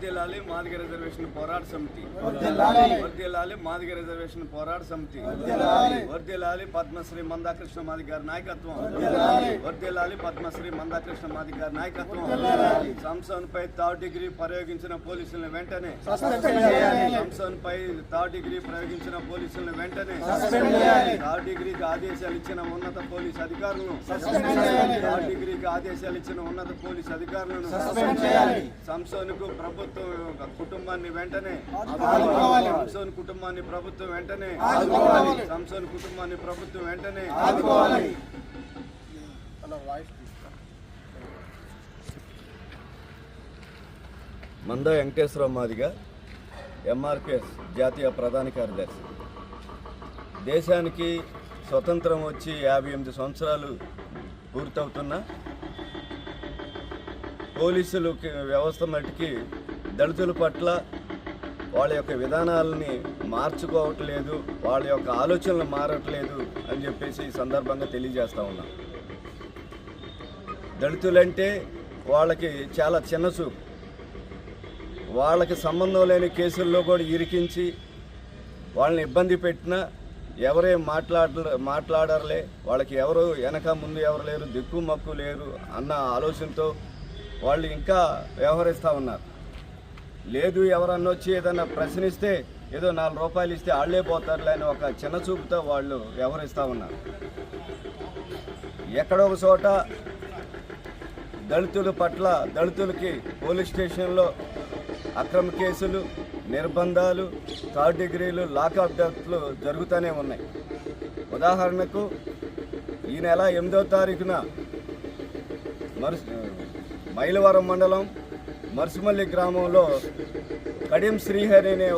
వర్ధిల్లాలి మాదిగ రిజర్వేషన్ పోరాట సమితి. వర్ధిల్లాలి మాదిగ రిజర్వేషన్ పోరాట సమితి. వర్ధిల్లాలి పద్మశ్రీ మందాకృష్ణ మాదిగ గారి నాయకత్వం. వర్ధిల్లాలి పద్మశ్రీ మందాకృష్ణ మాదిగ గారి నాయకత్వం. సంసన్ పై థర్డ్ డిగ్రీ ప్రయోగించిన పోలీసులను వెంటనే సంసన్ పై థర్డ్ డిగ్రీ ప్రయోగించిన పోలీసులను వెంటనే థర్డ్ డిగ్రీకి ఆదేశాలు ఇచ్చిన ఉన్నత పోలీసు అధికారులను థర్డ్ డిగ్రీకి ఆదేశాలు ఇచ్చిన ఉన్నత పోలీసు అధికారులను సంసోన్కు ప్రభుత్వం కుటుంబాన్ని వెంటనే సంసోన్ కుటుంబాన్ని ప్రభుత్వం వెంటనే సంసోన్ కుటుంబాన్ని ప్రభుత్వం వెంటనే మంద వెంకటేశ్వర మాదిగ ఎంఆర్పిఎస్ జాతీయ ప్రధాన కార్యదర్శి. దేశానికి స్వతంత్రం వచ్చి 58 సంవత్సరాలు పూర్తవుతున్న పోలీసులు వ్యవస్థ మట్టికి దళితుల పట్ల వాళ్ళ యొక్క విధానాలని మార్చుకోవట్లేదు, వాళ్ళ యొక్క ఆలోచనలు మారట్లేదు అని చెప్పేసి ఈ సందర్భంగా తెలియజేస్తూ ఉన్నాం. దళితులంటే వాళ్ళకి చాలా చిన్న చూపు. వాళ్ళకి సంబంధం లేని కేసుల్లో కూడా ఇరికించి వాళ్ళని ఇబ్బంది పెట్టినా ఎవరేం మాట్లాడరులే, వాళ్ళకి ఎవరు వెనక ముందు ఎవరు లేరు, దిక్కు మక్కు లేరు అన్న ఆలోచనతో వాళ్ళు ఇంకా వ్యవహరిస్తూ ఉన్నారు. లేదు ఎవరన్నా వచ్చి ఏదన్నా ప్రశ్నిస్తే ఏదో 4 రూపాయలు ఇస్తే వాళ్ళే పోతారులే అని ఒక చిన్న చూపుతో వాళ్ళు వ్యవహరిస్తూ ఉన్నారు. ఎక్కడో ఒక చోట దళితుల పట్ల దళితులకి పోలీస్ స్టేషన్లో అక్రమ కేసులు, నిర్బంధాలు, థర్డ్ డిగ్రీలు, లాకప్ డెత్లు జరుగుతూనే ఉన్నాయి. ఉదాహరణకు ఈ నెల 8వ తారీఖున మైలవరం మండలం మర్సిమల్లి గ్రామంలో కడియం శ్రీహరి అనే